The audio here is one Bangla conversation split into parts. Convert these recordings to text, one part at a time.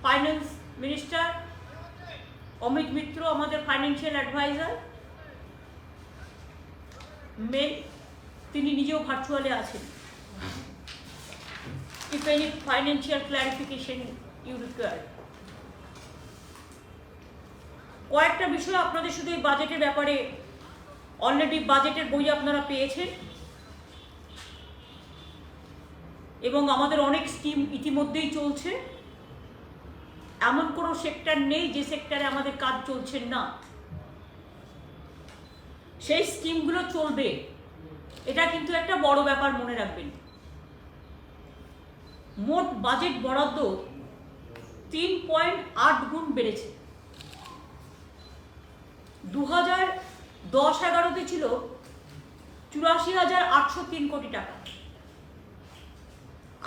ফাইন্যান্স মিনিস্টার অমিত মিত্র আমাদের ফাইন্যান্সিয়াল অ্যাডভাইজার মেন, তিনি নিজেও ভার্চুয়ালে আছেন। If any financial clarification you require. কয়েকটা বিষয় আপনাদের শুধু এই বাজেটের ব্যাপারে, অলরেডি বাজেটের বই আপনারা পেয়েছেন এবং আমাদের অনেক স্কিম ইতিমধ্যেই চলছে। এমন কোনো সেক্টর নেই যে সেক্টরে আমাদের কাজ চলছে না, সেই স্কিমগুলো চলবে। এটা কিন্তু একটা বড় ব্যাপার, মনে রাখবেন। মোট বাজেট বরাদ্দ 3.8 গুণ বেড়েছে। 2010-11-তে ছিল 84,803 কোটি টাকা,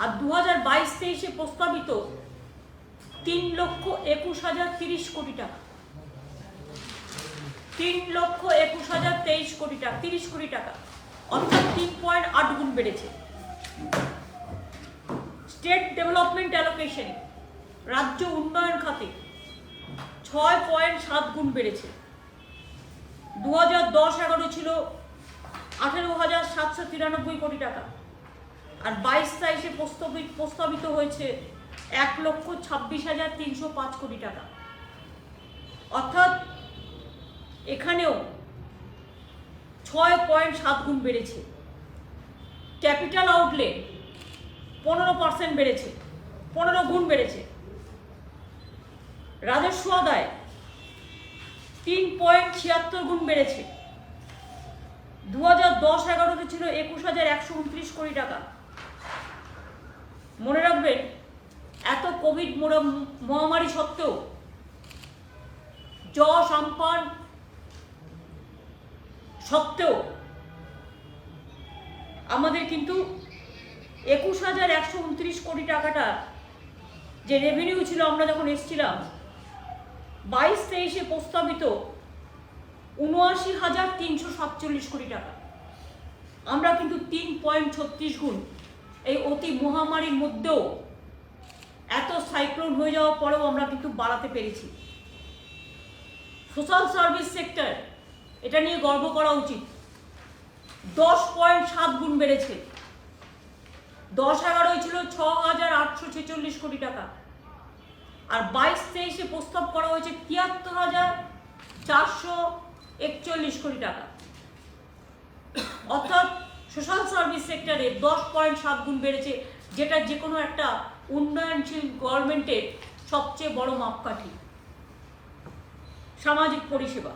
আর 2022-23-এ প্রস্তাবিত 3,21,030 কোটি টাকা। 3,21,023 কোটি টাকা, 30 কোটি টাকা, অর্থাৎ 3.8 গুণ বেড়েছে। স্টেট ডেভেলপমেন্ট অ্যালোকেশন, রাজ্য উন্নয়ন খাতে 6.7 গুণ বেড়েছে। 2010-11 ছিল 18,793 কোটি টাকা, আর 22-23-এ প্রস্তাবিত হয়েছে 1,26,305 কোটি টাকা, অর্থাৎ এখানেও 6.7 গুণ বেড়েছে। ক্যাপিটাল আউটলে 15% বেড়েছে, 15 গুণ বেড়েছে। রাজস্ব আদায় 3.76 গুণ বেড়েছে। 2010-11-তে ছিল 21,129 কোটি টাকা। মনে রাখবেন, এত কোভিড মহামারী সত্ত্বেও, যশ আমপান সত্ত্বেও আমাদের কিন্তু 21,129 কোটি টাকাটা যে রেভিনিউ ছিল আমরা যখন এসেছিলাম, 22-23-এ প্রস্তাবিত 79,347 কোটি টাকা। আমরা কিন্তু 3.36 গুণ এই অতি মহামারীর মধ্যেও, এত সাইক্লোন হয়ে যাওয়ার পরেও আমরা কিন্তু বাড়াতে পেরেছি। সোশ্যাল সার্ভিস সেক্টর, এটা নিয়ে গর্ব করা উচিত। 10.7 গুণ বেড়েছে। 10-11 ছিল 6,846 কোটি টাকা, আর 22-23-এ প্রস্তাব করা হয়েছে 73,441 কোটি টাকা, অর্থাৎ সোশ্যাল সার্ভিস সেক্টরে 10.7 গুণ বেড়েছে, যেটা যে কোনো একটা উন্নয়নশীল গভর্নমেন্টের সবচেয়ে বড় মাপকাঠি। সামাজিক পরিষেবা,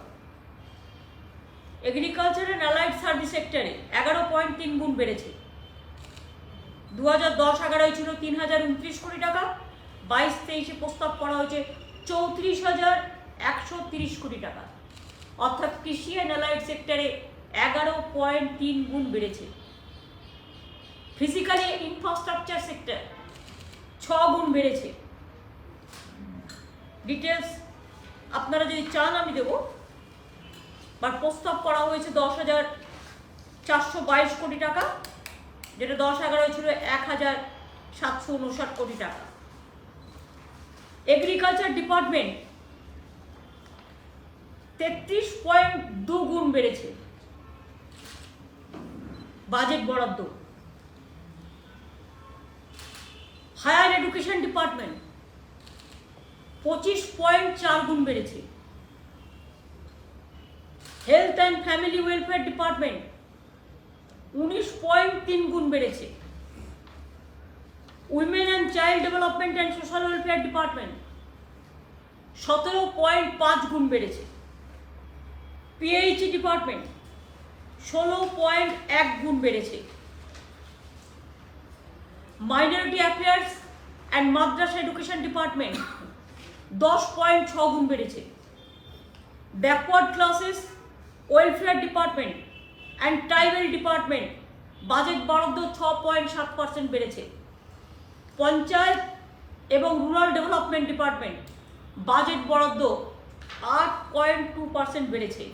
এগ্রিকালচার অ্যান্ড অ্যালাইড সার্ভিস সেক্টরে 11.3 গুণ বেড়েছে। 2010-11 ছিল 3,029 কোটি টাকা, 22-23-এ প্রস্তাব করা হয়েছে 34,130 কোটি টাকা, অর্থাৎ কৃষি অ্যান্ড অ্যালাইড সেক্টরে 11.3 গুণ বেড়েছে। ফিজিক্যালি ইনফ্রাস্ট্রাকচার সেক্টর 6 গুণ বেড়েছে। ডিটেলস আপনারা যদি চান আমি দেবো, বাট প্রস্তাব করা হয়েছে 10,422 কোটি টাকা, যেটা 10-11 ছিল 1,759 কোটি টাকা। এগ্রিকালচার ডিপার্টমেন্ট 33.2 গুণ বেড়েছে বাজেট বরাদ্দ। হায়ার এডুকেশন ডিপার্টমেন্ট 25.4 গুণ বেড়েছে। Health and family welfare department 19.3 গুণ বেড়েছে। Women and child development and social welfare department 17.5 গুণ বেড়েছে। পিএইচই ডিপার্টমেন্ট 16.1 গুণ বেড়েছে। Minority affairs and Madrasa education department 10.6 গুণ বেড়েছে। Backward classes welfare department and tribal department budget বরাদ্দ 6.7% বেড়েছে। পঞ্চায়েত এবং রুরাল ডেভেলপমেন্ট ডিপার্টমেন্ট বাজেট বরাদ্দ 8.2% বেড়েছে।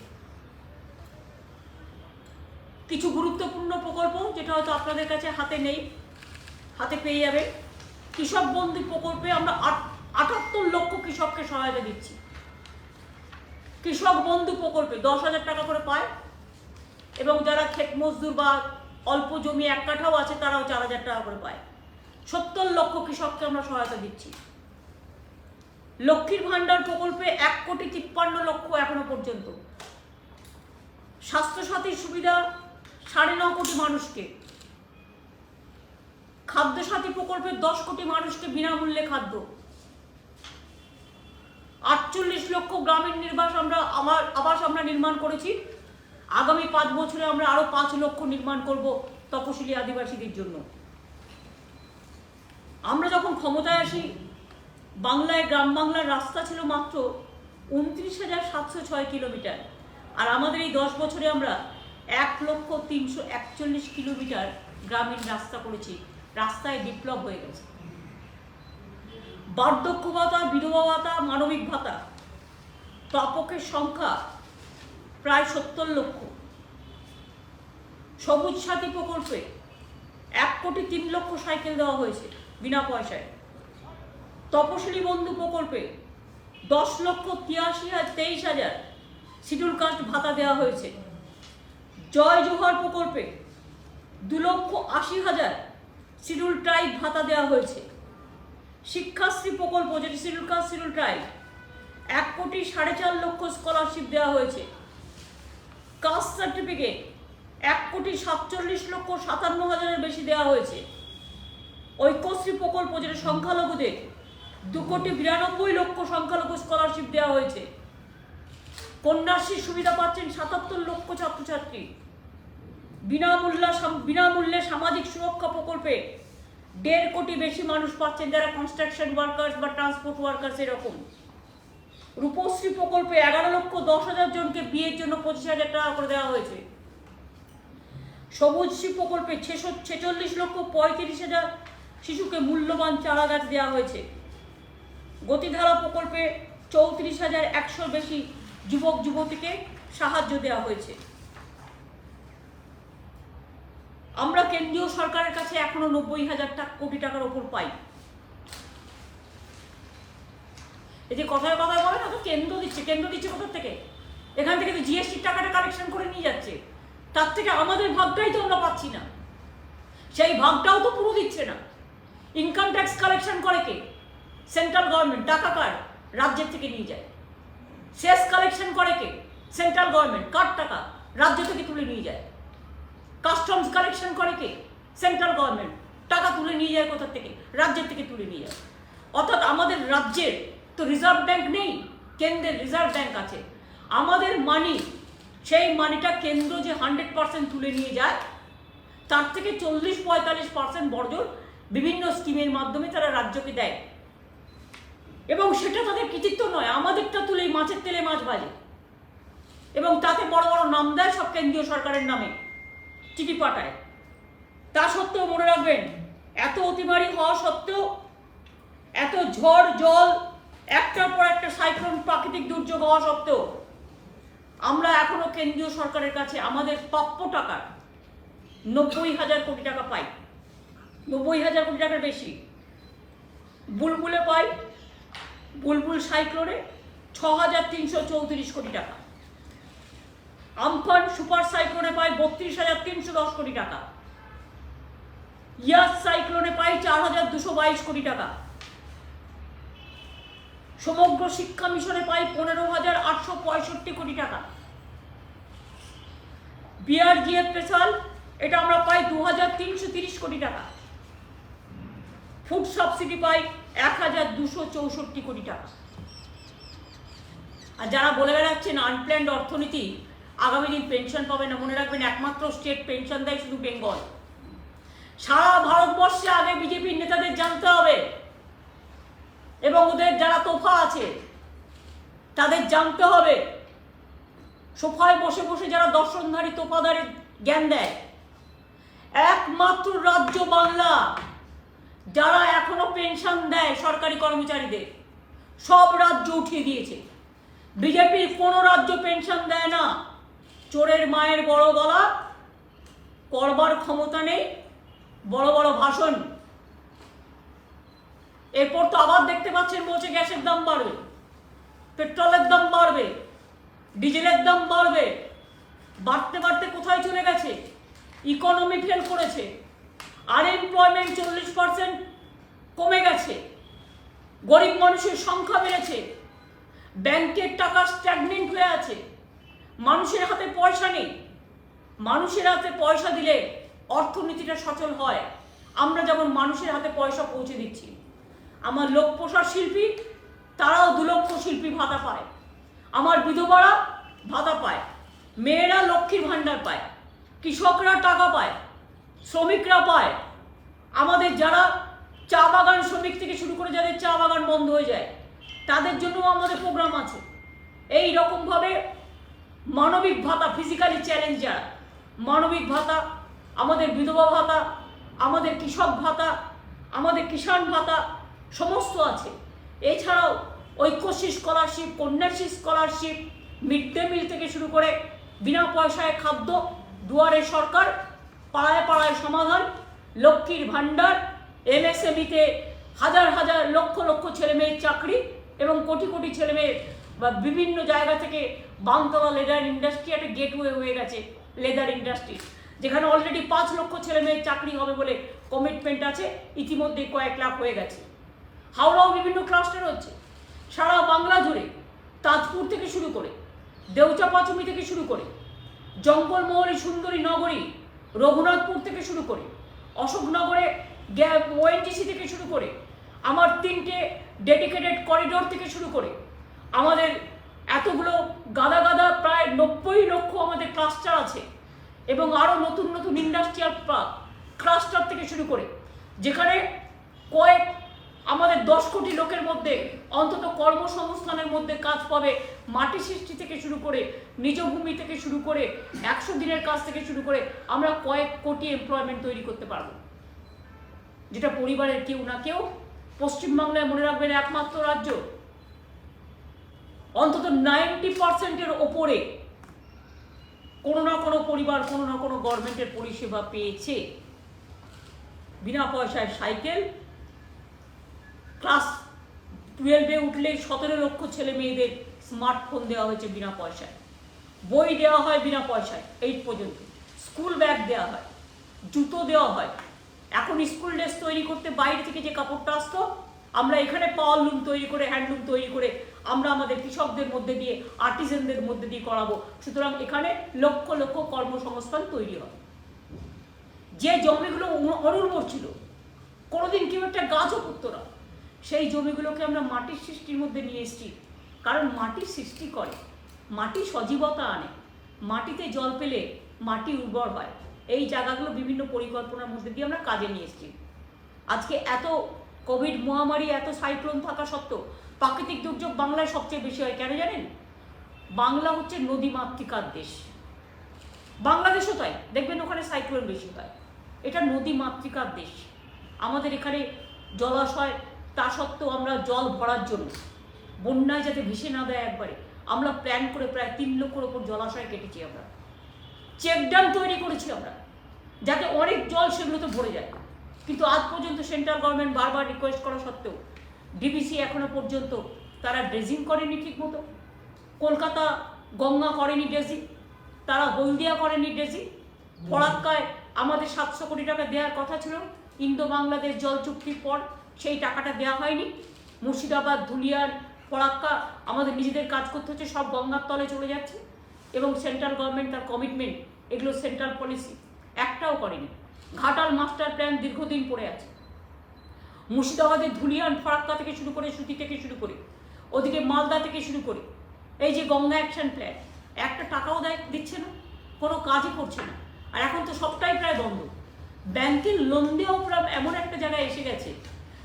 কিছু গুরুত্বপূর্ণ প্রকল্প যেটা হয়তো আপনাদের কাছে হাতে নেই, হাতে পেয়ে যাবেন। কৃষক বন্ধু প্রকল্পে আমরা 78 লক্ষ কৃষককে সহায়তা দিচ্ছি। কৃষক বন্ধু প্রকল্পে 10,000 টাকা করে পায়, এবং যারা ক্ষেত মজদুর বা অল্প জমি 1 কাঠাও আছে তারাও 4,000 টাকা করে পায়। 70 লক্ষ কৃষককে আমরা সহায়তা দিচ্ছি। লক্ষ্মীর ভান্ডার প্রকল্পে 1,53,00,000 এখনো পর্যন্ত। স্বাস্থ্যসাথীর সুবিধা 9.5 কোটি মানুষকে। খাদ্যসাথী প্রকল্পে 10 কোটি মানুষকে বিনামূল্যে খাদ্য। 48 লক্ষ গ্রামীণ আবাস আমরা নির্মাণ করেছি। আগামী 5 বছরে আমরা আরো 5 লক্ষ নির্মাণ করব তপশিলি আদিবাসীদের জন্য। আমরা যখন ক্ষমতায় আসি, বাংলায় গ্রাম বাংলার রাস্তা ছিল মাত্র 29,706 কিলোমিটার, আর আমাদের এই 10 বছরে আমরা 1,341 কিলোমিটার গ্রামীণ রাস্তা করেছি। রাস্তায় বিপ্লব হয়ে গেছে। বার্ধক্য ভাতা, বিধবা ভাতা, মানবিক ভাতা প্রাপকের সংখ্যা প্রায় 70 লক্ষ। সবুজ সাথী প্রকল্পে 1,03,00,000 সাইকেল দেওয়া হয়েছে বিনা পয়সায়। তপশিলি বন্ধু প্রকল্পে 10,83,23,000 শিডিউল কাস্ট ভাতা দেওয়া হয়েছে। জয় জোহার প্রকল্পে 2,80,000 শিডিউল ট্রাইব ভাতা দেওয়া হয়েছে। শিক্ষাশ্রী প্রকল্প, যেটি schedule caste schedule tribe, 1,04,00,000 scholarship দেওয়া হয়েছে। কাস্ট সার্টিফিকেট 1,47,57,000 বেশি দেওয়া হয়েছে। ঐক্যশ্রী প্রকল্প, যেটা সংখ্যালঘুদের, 2,92,00,000 সংখ্যালঘু স্কলারশিপ দেওয়া হয়েছে। কন্যাশ্রীর সুবিধা পাচ্ছেন 77 লক্ষ ছাত্রছাত্রী। বিনামূল্যে সামাজিক সুরক্ষা প্রকল্পে 1.5 কোটি বেশি মানুষ পাচ্ছেন, যারা কনস্ট্রাকশন ওয়ার্কার্স বা ট্রান্সপোর্ট ওয়ার্কার্স এরকম। রূপশ্রী প্রকল্পে 11,10,000 জনকে বিয়ের জন্য 25,000 টাকা করে দেওয়া হয়েছে। সবুজশ্রী প্রকল্পে 46,35,000 শিশুকে মূল্যবান চারা গাছ দেওয়া হয়েছে। গতিধারা প্রকল্পে 34,100 বেশি যুবক যুবতীকে সাহায্য দেওয়া হয়েছে। আমরা কেন্দ্রীয় সরকারের কাছে এখনো 90,000 কোটি টাকার ওপর পাই। এই যে কথায় কথায় বলে না, তো কেন্দ্র দিচ্ছে কোথা থেকে? এখান থেকে তো জিএসটির টাকাটা কালেকশন করে নিয়ে যাচ্ছে। তার থেকে আমাদের ভাগটাই তো আমরা পাচ্ছি না, সেই ভাগটাও তো পুরো দিচ্ছে না। ইনকাম ট্যাক্স কালেকশন করে কে? Central government. টাকা কার? রাজ্যের থেকে নিয়ে যায়। সেস কালেকশন করে কে? Central government. কার টাকা? রাজ্য থেকে তুলে নিয়ে যায়। কাস্টমস কালেকশন করে কে? Central government. টাকা তুলে নিয়ে যায় কোথা থেকে? রাজ্যের থেকে তুলে নিয়ে যায়। অর্থাৎ আমাদের রাজ্যের তো রিজার্ভ ব্যাংক নেই, কেন্দ্রের রিজার্ভ ব্যাংক আছে। আমাদের মানি, সেই মানিটা কেন্দ্র যে 100% তুলে নিয়ে যায়, তার থেকে 40-45% বর্জন বিভিন্ন স্কিমের মাধ্যমে তারা রাজ্যকে দেয়, এবং সেটা তাদের কৃতিত্ব নয়। আমাদেরটা তুলেই মাছের তেলে মাছ ভাজে, এবং তাতে বড় বড় নাম দেয় সব কেন্দ্রীয় সরকারের নামে, চিঠি পাঠায়। তা সত্ত্বেও মনে রাখবেন, এত অতিমারি হওয়া সত্ত্বেও, এত ঝড় জল, একটার পর একটা সাইক্লোন, প্রাকৃতিক দুর্যোগ হওয়া সত্ত্বেও, আমরা এখনো কেন্দ্রীয় সরকারের কাছে আমাদের প্রাপ্য টাকা 90,000 কোটি টাকা পাই। 90,000 কোটি টাকার বেশি। বুলবুলে পাই, বুলবুল সাইক্লোনে 6,334 কোটি টাকা। আমফান সুপার সাইক্লোনে পাই 32,310 কোটি টাকা। ইয়াস সাইক্লোনে পাই 4,222 কোটি টাকা। সমগ্র শিক্ষা মিশনে পাই 15,865 কোটি টাকা। বিআরজিএফ স্পেশাল, এটা আমরা পাই 2,330 কোটি টাকা। ফুড সাবসিডি পাই 1,264 কোটি টাকা। আর যারা বলে বেড়াচ্ছেন আনপ্ল্যান্ড অর্থনীতি, আগামী দিন পেনশন পাবে না, মনে রাখবেন একমাত্র স্টেট পেনশন দেয় শুধু বেঙ্গল। সারা ভারতবর্ষে আগে বিজেপির নেতাদের জানতে হবে, এবং ওদের যারা তোফা আছে তাদের জানতে হবে। সোফায় বসে বসে যারা দর্শনধারী তোফাদারের জ্ঞান দেয়, একমাত্র রাজ্য বাংলা যারা এখনো পেনশন দেয় সরকারি কর্মচারীদের, সব রাজ্য উঠিয়ে দিয়েছে। বিজেপির কোনো রাজ্য পেনশন দেয় না। চোরের মায়ের বড় গলা, করবার ক্ষমতা নেই, বড় বড় ভাষণ। এরপর তো আবার দেখতে পাচ্ছেন বলছে গ্যাসের দাম বাড়বে, পেট্রোলের দাম বাড়বে, ডিজেলের দাম বাড়বে। বাড়তে বাড়তে কোথায় চলে গেছে? ইকোনমি ফেল করেছে, আনএমপ্লয়মেন্ট 40% কমে গেছে, গরিব মানুষের সংখ্যা বেড়েছে, ব্যাংকের টাকা স্ট্যাগনেন্ট হয়ে আছে, মানুষের হাতে পয়সা নেই। মানুষের হাতে পয়সা দিলে অর্থনীতিটা সচল হয়। আমরা যেমন মানুষের হাতে পয়সা পৌঁছে দিচ্ছি। আমার লোক পোষার শিল্পী তারাও 2 লক্ষ শিল্পী ভাতা পায়, আমার বিধবারা ভাতা পায়, মেয়েরা লক্ষ্মীর ভাণ্ডার পায়, কৃষকরা টাকা পায়, শ্রমিকরা পায়। আমাদের যারা চা বাগান শ্রমিক থেকে শুরু করে যাদের চা বাগান বন্ধ হয়ে যায় তাদের জন্যও আমাদের প্রোগ্রাম আছে। এই রকমভাবে মানবিক ভাতা, ফিজিক্যালি চ্যালেঞ্জ যারা, মানবিক ভাতা, আমাদের বিধবা ভাতা, আমাদের কৃষক ভাতা, আমাদের কিষাণ ভাতা সমস্ত আছে। এছাড়াও Aikyashree scholarship, Kanyashree scholarship, mid day meal থেকে শুরু করে বিনা পয়সায় খাদ্য, দুয়ারে সরকার, পাড়ায় পাড়ায় সমাধান, লক্ষ্মীর ভাণ্ডার, এমএসএমইতে হাজার হাজার লক্ষ লক্ষ ছেলেমেয়ের চাকরি এবং কোটি কোটি ছেলেমেয়ের বা বিভিন্ন জায়গা থেকে বামতলা লেদার ইন্ডাস্ট্রি একটা গেটওয়ে হয়ে গেছে, লেদার ইন্ডাস্ট্রি, যেখানে অলরেডি 5 লক্ষ ছেলেমেয়ের চাকরি হবে বলে কমিটমেন্ট আছে, ইতিমধ্যে কয়েক লাখ হয়ে গেছে। হাওড়াও বিভিন্ন ক্লাস্টার হচ্ছে সারা বাংলা জুড়ে, তাজপুর থেকে শুরু করে, দেউচাপাচুমি থেকে শুরু করে, জঙ্গলমহলী সুন্দরী নগরী, রঘুনাথপুর থেকে শুরু করে, অশোকনগরে ওএনজিসি থেকে শুরু করে, আমার 3টে ডেডিকেটেড করিডোর থেকে শুরু করে, আমাদের এতগুলো গাদা গাদা প্রায় 90 লক্ষ আমাদের ক্লাস্টার আছে এবং আরও নতুন নতুন ইন্ডাস্ট্রিয়াল ক্লাস্টার থেকে শুরু করে, যেখানে কয়েক আমাদের 10 কোটি লোকের মধ্যে অন্তত কর্মসংস্থানের মধ্যে কাজ পাবে। মাটি সৃষ্টি থেকে শুরু করে, নিজ ভূমি থেকে শুরু করে, 100 দিনের কাজ থেকে শুরু করে আমরা কয়েক কোটি এমপ্লয়মেন্ট তৈরি করতে পারবো, যেটা পরিবারের কেউ না কেউ, পশ্চিমবাংলায় মনে রাখবেন একমাত্র রাজ্য অন্তত 90%-এর ওপরে কোনো না কোনো পরিবার কোনো না কোনো গভর্নমেন্টের পরিষেবা পেয়েছে। বিনা পয়সায় সাইকেল, ক্লাস 12-এ উঠলেই 17 লক্ষ ছেলে মেয়েদের স্মার্টফোন দেওয়া হয়েছে বিনা পয়সায়, বই দেওয়া হয় বিনা পয়সায় 8 পর্যন্ত, স্কুল ব্যাগ দেওয়া হয়, জুতো দেওয়া হয়। এখন স্কুল ড্রেস তৈরি করতে বাইরে থেকে যে কাপড়টা আসতো আমরা এখানে পাওয়ারলুম তৈরি করে, হ্যান্ডলুম তৈরি করে আমরা আমাদের কৃষকদের মধ্যে দিয়ে, আর্টিজেনদের মধ্যে দিয়ে করাবো। সুতরাং এখানে লক্ষ লক্ষ কর্মসংস্থান তৈরি হয়। যে জমিগুলো অনুর্বর ছিল, কোনোদিন কেউ একটা গাছও পুঁততো না, সেই জমিগুলোকে আমরা মাটির সৃষ্টির মধ্যে নিয়ে এসেছি। কারণ মাটির সৃষ্টি করে, মাটি সজীবতা আনে, মাটিতে জল পেলে মাটি উর্বর হয়। এই জায়গাগুলো বিভিন্ন পরিকল্পনার মধ্যে দিয়ে আমরা কাজে নিয়ে এসেছি। আজকে এত কোভিড মহামারী, এত সাইক্লোন থাকা সত্ত্বেও প্রাকৃতিক দুর্যোগ বাংলায় সবচেয়ে বেশি হয়। কেন জানেন? বাংলা হচ্ছে নদী মাতৃকার দেশ, বাংলাদেশও তাই, দেখবেন ওখানে সাইক্লোন বেশি হয়। এটা নদী মাতৃকার দেশ। আমাদের এখানে জলাশয়, তা সত্ত্বেও আমরা জল ভরার জন্য, বন্যায় যাতে ভেসে না দেয় একবারে, আমরা প্ল্যান করে প্রায় 3 লক্ষের ওপর জলাশয় কেটেছি। আমরা চেক ড্যাম তৈরি করেছি আমরা, যাতে অনেক জল সেগুলোতে ভরে যায়। কিন্তু আজ পর্যন্ত সেন্ট্রাল গভর্নমেন্ট বারবার রিকোয়েস্ট করা সত্ত্বেও ডিবিসি এখনো পর্যন্ত তারা ড্রেজিং করেনি ঠিক মতো। কলকাতা গঙ্গা করেনি ড্রেজিং, তারা হলদিয়া করেনি ড্রেজিং। ফরাক্কায় আমাদের 700 কোটি টাকা দেওয়ার কথা ছিল ইন্দো বাংলাদেশ জল চুক্তির পর, সেই টাকাটা দেওয়া হয়নি। মুর্শিদাবাদ, ধুলিয়ান, ফরাক্কা আমাদের নিজেদের কাজ করতে হচ্ছে, সব গঙ্গার তলে চলে যাচ্ছে। এবং সেন্ট্রাল গভর্নমেন্ট তার কমিটমেন্ট, এগুলো সেন্ট্রাল পলিসি একটাও করেনি। ঘাটাল মাস্টার প্ল্যান দীর্ঘদিন পড়ে আছে। মুর্শিদাবাদের ধুলিয়ান, ফরাক্কা থেকে শুরু করে, সুতি থেকে শুরু করে, ওদিকে মালদা থেকে শুরু করে, এই যে গঙ্গা অ্যাকশন প্ল্যান, একটা টাকাও দিচ্ছে না, কোনো কাজই করছে না। আর এখন তো সবটাই প্রায় বন্ধ। ব্যাংকের লোন দেওয়া প্রায় এমন একটা জায়গায় এসে গেছে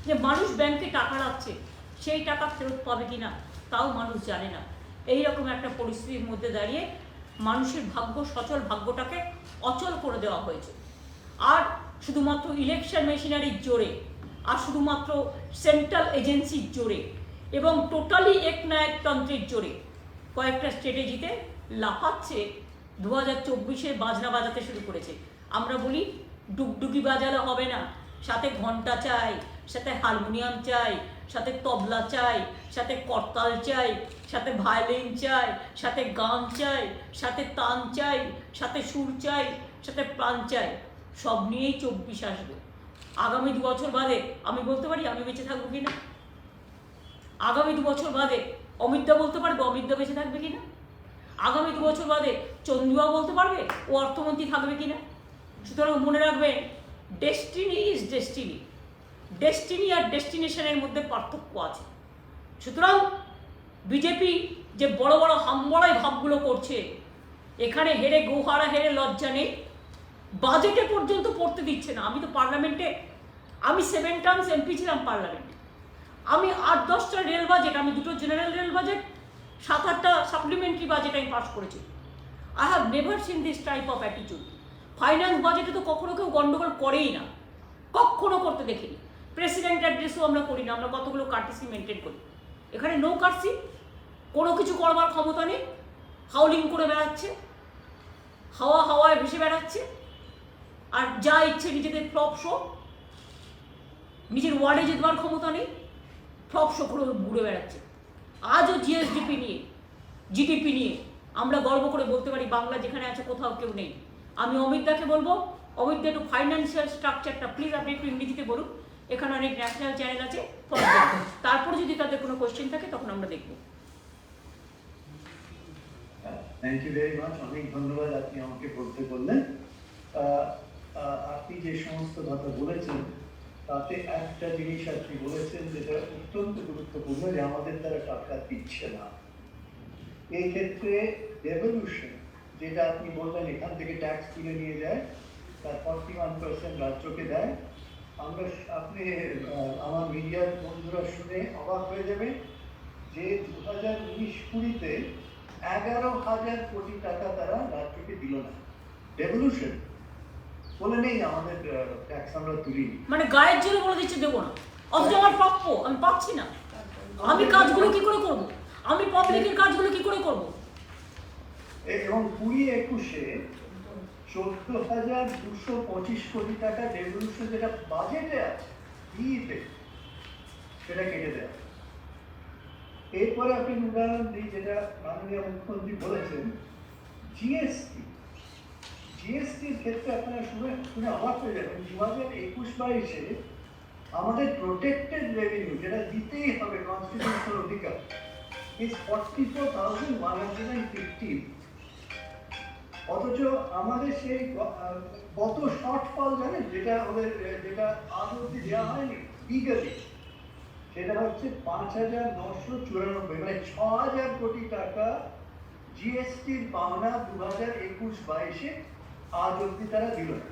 যে মানুষ ব্যাংকে টাকা রাখছে, সেই টাকা ফেরত পাবে কিনা তাও মানুষ জানে না। এইরকম একটা পরিস্থিতির মধ্যে দাঁড়িয়ে মানুষের ভাগ্য, সচল ভাগ্যটাকে অচল করে দেওয়া হয়েছে। আর শুধুমাত্র ইলেকশন মেশিনারির জোরে, আর শুধুমাত্র সেন্ট্রাল এজেন্সির জোরে এবং টোটালি একনায়কতন্ত্রের জোরে কয়েকটা স্ট্র্যাটেজিতে লাফাচ্ছে। 2024-এ বাজনা বাজাতে শুরু করেছে। আমরা বলি ডুগডুগি বাজালে হবে না, সাথে ঘন্টা চাই, সাথে হারমোনিয়াম চাই, সাথে তবলা চাই, সাথে করতাল চাই, সাথে ভায়োলিন চাই, সাথে গান চাই, সাথে তান চাই, সাথে সুর চাই, সাথে প্রাণ চাই। সব নিয়েই 24 আসবে। আগামী 2 বছর বাদে আমি বলতে পারি আমি বেঁচে থাকবো কিনা। আগামী 2 বছর বাদে অমিতদা বলতে পারবে অমিতদা বেঁচে থাকবে কিনা। আগামী 2 বছর বাদে চন্দ্রিমা বলতে পারবে ও অর্থমন্ত্রী থাকবে কিনা। সুতরাং মনে রাখবেন, ডেস্টিনি ইজ ডেস্টিনি। ডেস্টিনি আর ডেস্টিনেশনের মধ্যে পার্থক্য আছে। সুতরাং বিজেপি যে বড় বড় হামবড়াই ভাবগুলো করছে, এখানে হেরে গোহারা হেরে লজ্জা নেই। বাজেটে পর্যন্ত পড়তে দিচ্ছে না। আমি তো পার্লামেন্টে, আমি 7 টার্মস এমপি ছিলাম পার্লামেন্টে। আমি 8-10টা রেল বাজেট, আমি 2টো জেনারেল রেল বাজেট, 7-8টা সাপ্লিমেন্টারি বাজেট আমি পাস করেছি। I have never seen this type of attitude. Finance বাজেটে তো কখনো কেউ গন্ডগোল করেই না, কখনো করতে দেখিনি। প্রেসিডেন্ট অ্যাড্রেসও আমরা করি না, আমরা কতগুলো কার্টিসি মেনটেন করি। এখানে নো কার্সি, কোনো কিছু করবার ক্ষমতা নেই। হাউলিং করে বেড়াচ্ছে, হাওয়ায় ভেসে বেড়াচ্ছে, আর যা ইচ্ছে নিজেদের ফ্লপ শো। নিজের ওয়ার্ডে যেতে ক্ষমতা নেই, ফ্লপ শো করে ঘুরে বেড়াচ্ছে। আজও জিডিপি নিয়ে আমরা গর্ব করে বলতে পারি বাংলা যেখানে আছে কোথাও কেউ নেই। আমি অমিতদাকে বলবো, অমিতদা একটু ফাইন্যান্সিয়াল স্ট্রাকচারটা প্লিজ আপনি একটু ইংরেজিতে বলুন। এখানে অনেক ন্যাশনাল চ্যানেল আছে, তারপরে যদি তাদের কোনো কোয়েশ্চেন থাকে তখন আমরা দেখব। থ্যাংক ইউ ভেরি মাচ, অনেক ধন্যবাদ আপনি আমাকে বলতে বললেন। আপনি যে সমস্ত কথা বলেছেন তাতে একটা জিনিস আপনি বলেছেন যেটা অত্যন্ত গুরুত্বপূর্ণ, যে আমাদের দ্বারা টাকা দিচ্ছে না। এই ক্ষেত্রে ডেভলিউশন যেটা আপনি বললেন, এখান থেকে ট্যাক্স তুলে নিয়ে যায়, তার 41% রাজ্যকে দেয়। আপনি আমার মিডিয়ার বন্ধুরা শুনে অবাক হয়ে যাবে যে 2019-20-20তে 11,000 কোটি টাকা তারা রাজ্যকে দিল না। ডেভলিউশন বলে নেই আমাদের ট্যাক্স আমরা তুলি, মানে গায়ের জোরে বলে দিচ্ছে দেবো না, অথচ আমার প্রাপ্য আমি পাচ্ছি না। আমি কাজগুলো কি করে করব? আমি পাবলিকের কাজগুলো কি করে করব? এবং 20-21-এ 14,225 কোটি টাকা ডেভলিউশন যেটা বাজেটে আছে সেটা কেটে দেয়। এরপরে আপনি উদাহরণ দিই, যেটা মাননীয় মুখ্যমন্ত্রী বলেছেন, জিএসটির ক্ষেত্রে আপনারা শুনে অবাক হয়ে যাবেন। 2021-22-এ আমাদের প্রোটেক্টেড রেভিনিউ যেটা দিতেই হবে, কনস্টিটিউশনাল অধিকার, ইজ 44,115। অথচ আমাদের সেই কত শর্টফল জানেন, যেটা আজ অব্দি দেওয়া হয়নি লিগালি, সেটা হচ্ছে 5,994, মানে 6,000 কোটি টাকা জিএসটির পাওনা 2021-22-এ আজ অব্দি তারা দিল না।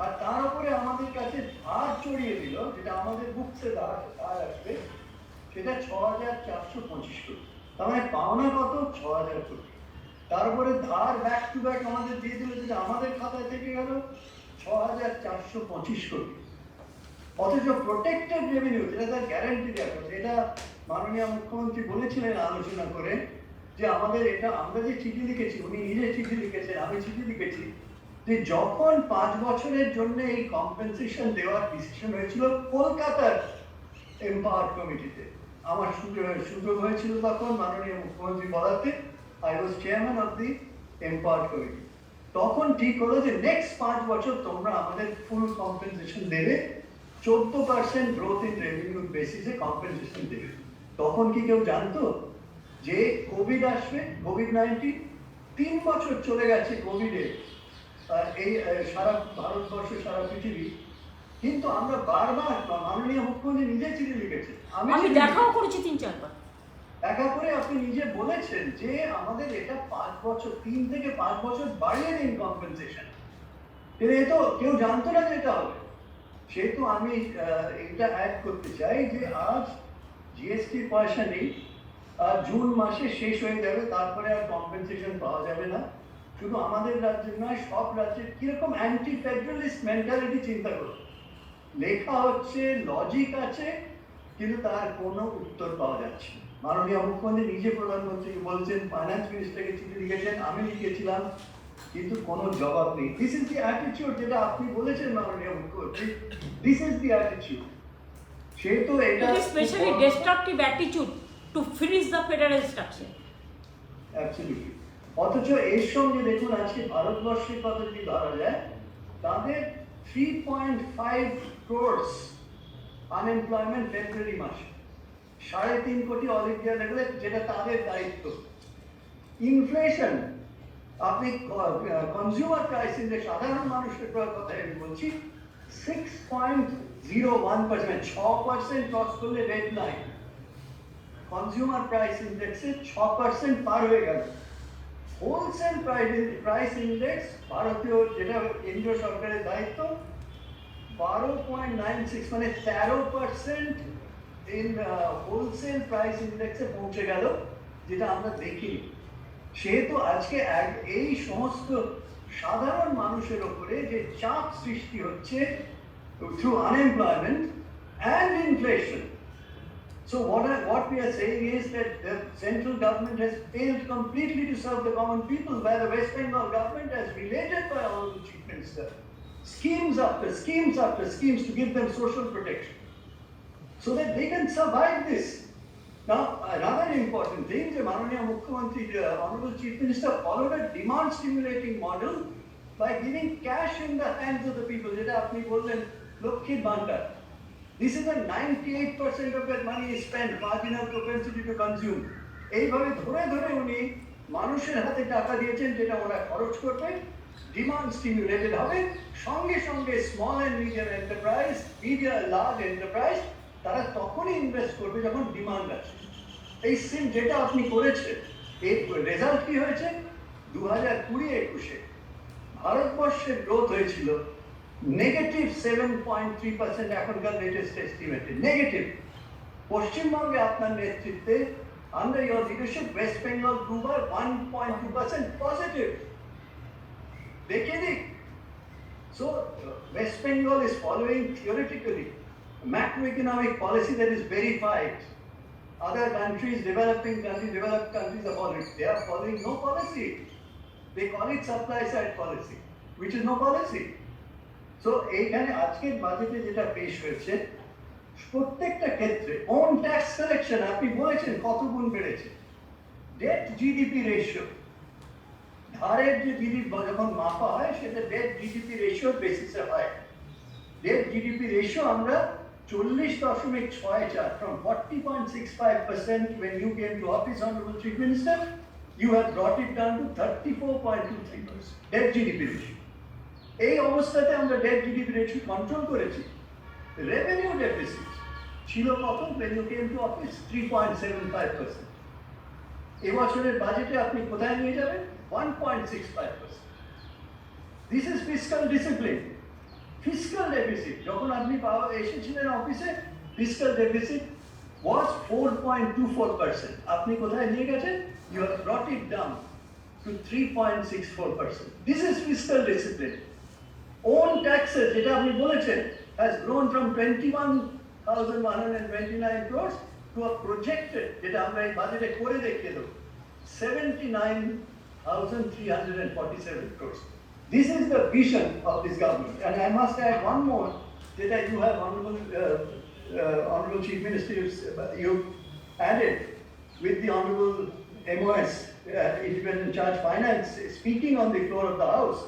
আর তার উপরে আমাদের কাছে ধার চড়িয়ে দিল, যেটা আমাদের বুকসে ধার আসবে, সেটা 6,425 কোটি। তার মানে পাওনা কত? 6,000 কোটি। তারপরে ধার ব্যাক টু ব্যাক আমাদের দিয়ে দিল, যেটা আমাদের খাতায় থেকে গেল 6,425 কোটি। অথচ প্রোটেক্টেড রেভিনিউ যেটা তার গ্যারান্টি দেওয়া কথা, এটা মাননীয় মুখ্যমন্ত্রী বলেছিলেন আলোচনা করে, যে আমাদের এটা, আমরা যে চিঠি লিখেছি, উনি নিজে চিঠি লিখেছেন, আমি চিঠি লিখেছি, যে যখন 5 বছরের জন্য এই কম্পেনসেশন দেওয়ার ডিসিশন হয়েছিল কলকাতার এম্পাওয়ার্ড কমিটিতে, আমার সুযোগ হয়েছিল তখন মাননীয় মুখ্যমন্ত্রী বলাতে, I was chairman of the empowered committee. তখন ঠিক হলো যে নেক্সট 5 বছর তোমরা আমাদের ফুল কম্পেনসেশন দেবে, 14% গ্রোথ ইন রেভিনিউ বেসিসে কম্পেনসেশন দেবে। তখন কি কেউ জানতো যে কোভিড আসবে? কোভিড-19 3 বছর চলে গেছে কোভিডে, এই সারা ভারতবর্ষ, সারা পৃথিবী, কিন্তু আমরা বারবার, মাননীয় মুখ্যমন্ত্রী নিজে চিঠি লিখেছে, আমি দেখাও করেছি 3-4 বার, দেখা করে আপনি নিজে বলেছেন যে আমাদের এটা 5 বছর, 3 থেকে 5 বছর বাড়িয়ে দিন কম্পেনসেশন। কিন্তু এ তো কেউ জানতো না যে এটা হবে। সেহেতু আমি এটা অ্যাড করতে চাই যে আজ জিএসটি পয়সা নেই, জুন মাসে শেষ হয়ে যাবে, তারপরে আর কম্পেনসেশন পাওয়া যাবে না। শুধু আমাদের রাজ্যের নয়, সব রাজ্যের কিরকম অ্যান্টি ফেডারালিস্ট মেন্টালিটি চিন্তা করো। লেখা হচ্ছে, লজিক আছে, কিন্তু তার কোনো উত্তর পাওয়া যাচ্ছে না। মাননীয় মুখ্যমন্ত্রী নিজে প্রধানমন্ত্রীকে বলছেন, ফাইন্যান্স মিনিস্টারকে চিঠি লিখেছেন, আমি লিখেছিলাম, কিন্তু কোনো জবাব নেই। দিস ইজ দি অ্যাটিটিউড যেটা আপনি বলেছেন মাননীয় মুখ্যমন্ত্রী, দিস ইজ দি অ্যাটিটিউড। সে তো এটা It is especially destructive attitude to finish the federal structure. Absolutely. অথচ এর সঙ্গে দেখুন আজকে ভারতবর্ষের কথা যদি ধরা যায়, তাদের 3.5 crores আনএমপ্লয়মেন্ট ফেব্রুয়ারি মাসে, 3.5 কোটি অল ইন্ডিয়া লেভেলে, যেটা তাদের দায়িত্ব। ইনফ্লেশন, আপনি কনজিউমার প্রাইস ইন্ডেক্স, সাধারণ মানুষের কথা আমি বলছি, 6.01%, 6% ক্রস করলে রেড লাইন। কনজিউমার প্রাইস ইন্ডেক্সে 6% পার হয়ে গেল। হোলসেল প্রাইস ইন্ডেক্স ভারতীয়, যেটা কেন্দ্রীয় সরকারের দায়িত্ব, 12.96, মানে 13% ইন হোলসেল প্রাইস ইন্ডেক্সে পৌঁছে গেল, যেটা আমরা দেখিনি। সেহেতু আজকে এই সমস্ত সাধারণ মানুষের ওপরে যে চাপ সৃষ্টি হচ্ছে through unemployment and inflation. So what we are saying is that the central government has failed completely to serve the common people, where the West Bengal government has related by Honorable Chief Minister schemes after schemes after schemes to give them social protection so that they can survive this. Now, another important thing, the Mananiya Mukhyamantri, the Honorable Chief Minister followed a demand stimulating model by giving cash in the hands of the people. Jeta apni bollen Lokkhir Bhandar. This is a 98% of that money is spent, marginal propensity to consume. এইভাবে ধরে ধরে উনি মানুষের হাতে টাকা দিয়েছেন, যেটা ওরা খরচ করবে, ডিমান্ড স্টিমুলেটেড হবে। সঙ্গে সঙ্গে small and medium enterprise, large enterprise, তারা তখনই ইনভেস্ট করবে যখন ডিমান্ড আছে। এই সিম যেটা আপনি করেছেন, এর রেজাল্ট কি হয়েছে? 2020-21 ভারতবর্ষের গ্রোথ হয়েছিল নেগেটিভ 7.3%, এখনকার লেটেস্ট এস্টিমেটে নেগেটিভ। পশ্চিমবঙ্গে আপনার নেতৃত্বে, under your leadership, West Bengal grew by 1.2% positive. দেখিয়ে দিক। So West Bengal is following theoretically macroeconomic policy that is verified. Other countries, developed countries are following. They are following no policy. They call it supply side policy, which is no policy. So এইখানে আজকের বাজেটে যেটা পেশ হয়েছে, প্রত্যেকটা ক্ষেত্রে ওন ট্যাক্স কালেকশন, আপনি বলেছেন কত গুণ বেড়েছে। ডেট জিডিপি রেশিও, ধারের যে জিডিপি যখন মাপা হয়, সেটা ডেট জিডিপি রেশিওর বেসিসে হয়। ডেট জিডিপি রেশিও আমরা 40.64, from 40.65% when you came to office, Honorable Chief Minister, you have brought it down to 34.23%, debt GDP ratio. এই অবস্থাতে আমরা ডেট জিডিপি রেশিও কন্ট্রোল করেছি। রেভিনিউ ডেফিসিট ছিল কত when you came to office? 3.75%। এবছরের বাজেটে আপনি কোথায় নিয়ে যাবেন? 1.65%। This is fiscal discipline. Fiscal deficit যখন আপনি এসেছিলেন অফিসে, ফিসক্যাল ডেফিসিট was 4.24%। আপনি কোথায় নিয়ে গেছেন? You have brought it down to 3.64%. This is fiscal discipline. Own taxes, যেটা আপনি বলেছেন, has grown from 21,129 crores to a projected, যেটা আমরা এই বাজেটে করে দেখিয়ে দেব, 79,347 crores. This is the vision of this government. And I must add one more, that you have, Honorable Chief Minister, you added with the Honorable MOS, Independent Charge Finance, speaking on the floor of the House,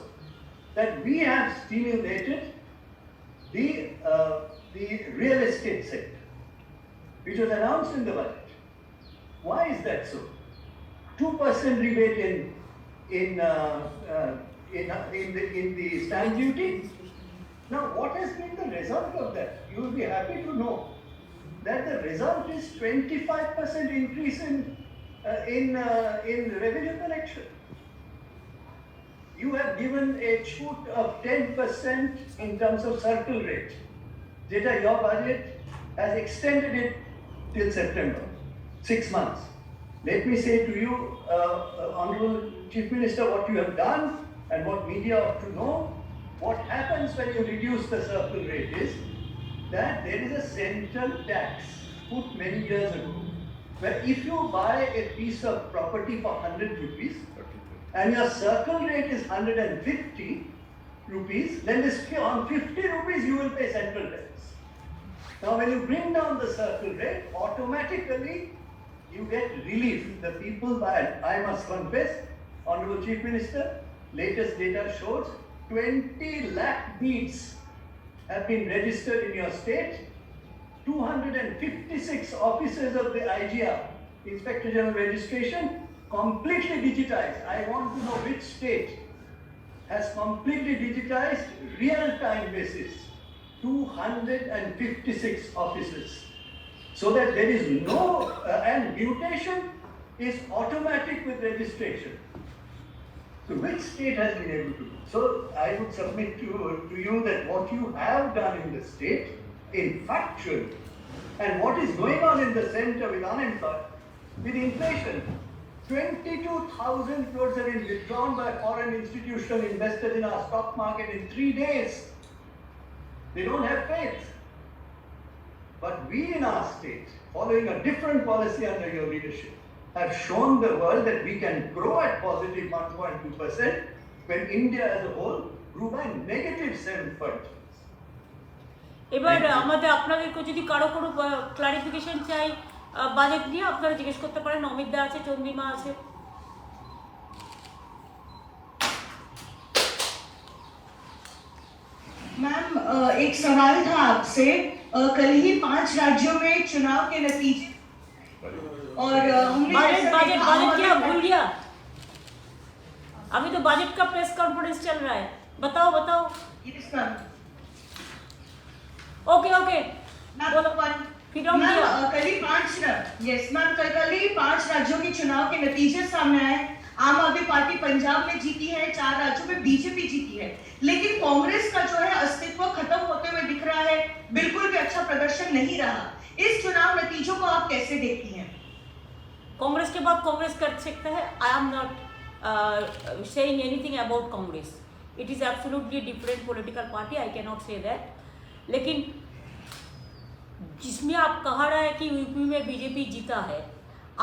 that we have stimulated the real estate sector, which was announced in the budget. Why is that so? 2% rebate in the stamp duty. Now, what has been the result of that? You will be happy to know that the result is 25% increase in revenue collection. You have given a shoot of 10% in terms of circle rate. Data, your budget has extended it till September, 6 months. Let me say to you, Honorable Chief Minister, what you have done and what media ought to know. What happens when you reduce the circle rate is that there is a central tax put many years ago, where if you buy a piece of property for 100 rupees and your circle rate is 150 rupees, then on 50 rupees you will pay central tax. Now when you bring down the circle rate, automatically you get relief. The people, I must confess, Honorable Chief Minister, latest data shows 20 lakh deeds have been registered in your state. 256 offices of the IGR, Inspector General Registration, completely digitized. I want to know which state has completely digitized real-time basis. 256 offices. So that there is no, and mutation is automatic with registration. So which state has been able to do? So I would submit to you that what you have done in the state, in factual, and what is going on in the center with unemployment, with inflation, 22,000 crores have been withdrawn by foreign institutional investors in our stock market in 3 days. They don't have faith. But we in our state, following a different policy under your leadership, have shown the world that we can grow at positive 1.2% when India as a whole grew by negative 7.2%. এবার আমাদের আপনাদেরকে যদি কারো কোনো ক্লারিফিকেশন চাই বাজেট নিয়ে আপনারা জিজ্ঞেস করতে পারেন। অমিত দা আছে, চন্দ্রিমা আছে। मैम एक सवाल था आपसे, कल ही 5 राज्यों में चुनाव के नतीजे और बजट बजट बजट क्या भूल गया? अभी तो बजट का प्रेस कॉन्फ्रेंस चल रहा है, बताओ बताओ। Yes ma'am. ओके ओके बोलो। कल ही 5 राज्यों के चुनाव के नतीजे सामने आए। आम आदमी पार्टी पंजाब में जीती है, 4 राज्यों में बीजेपी जीती है, लेकिन कांग्रेस का जो है अस्तित्व खत्म होते हुए दिख रहा है, बिल्कुल भी अच्छा प्रदर्शन नहीं रहा। इस चुनाव नतीजों को आप कैसे देखती हैं? कांग्रेस के बाद कांग्रेस कर सकता है। I am not saying anything about Congress. It is absolutely different political party, I can not say that. लेकिन जिसमें आप कहा रहा है कि यूपी में बीजेपी जीता है,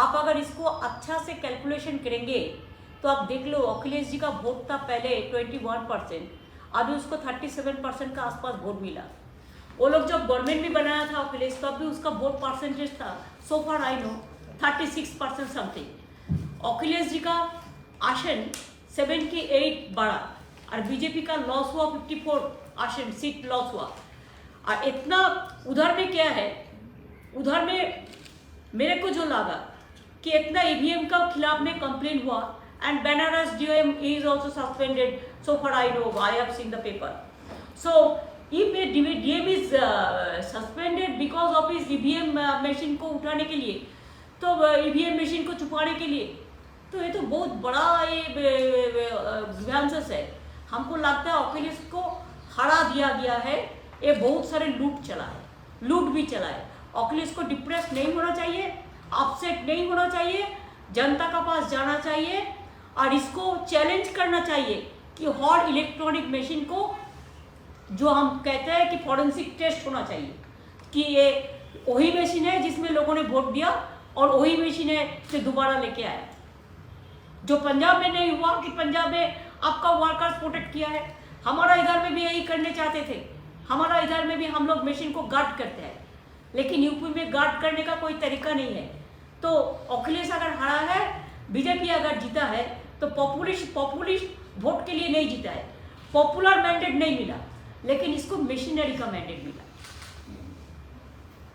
आप अगर इसको अच्छा से कैलकुलेशन करेंगे तो आप देख लो, अखिलेश जी का वोट था पहले 21%, अभी उसको 37% का आसपास वोट मिला। वो लोग जब गवर्नमेंट भी बनाया था अखिलेश, तब भी उसका वोट परसेंटेज था, सो फार I know 36% something. Akhilesh ji का आसन 78 बढ़ा और बीजेपी का लॉस हुआ 54 आसन सीट लॉस हुआ। और इतना उधर में क्या है, उधर में मेरे को जो लगा कि इतना ईवीएम का खिलाफ में कंप्लेन हुआ and Banaras DM is also suspended, so for I know, I have seen the paper. So if A DM is suspended because of his EVM machine को उठाने के लिए, तो ईवीएम मशीन को छुपाने के लिए, तो ये तो बहुत बड़ा ये ग्रीवेंसेस है। हमको लगता है अखिलेश को हरा दिया गया है। ये बहुत सारे लूट भी चला है। अखिलेश को डिप्रेस नहीं होना चाहिए, अपसेट नहीं होना चाहिए, जनता का पास जाना चाहिए और इसको चैलेंज करना चाहिए कि हर इलेक्ट्रॉनिक मशीन को, जो हम कहते हैं कि फॉरेंसिक टेस्ट होना चाहिए कि ये वही मशीन है जिसमें लोगों ने वोट दिया और वही मशीन है से दोबारा लेके आया। जो पंजाब में नहीं हुआ कि पंजाब में आपका वर्कर्स प्रोटेक्ट किया है, हमारा इधर में भी यही करने चाहते थे। हमारा इधर में भी हम लोग मशीन को गार्ड करते हैं, लेकिन यूपी में गार्ड करने का कोई तरीका नहीं है। तो अखिलेश अगर हारा है, बीजेपी अगर जीता है, तो पॉपुलिस्ट वोट के लिए नहीं जीता है, पॉपुलर मैंडेट नहीं मिला, लेकिन इसको मशीनरी का मैंडेट मिला।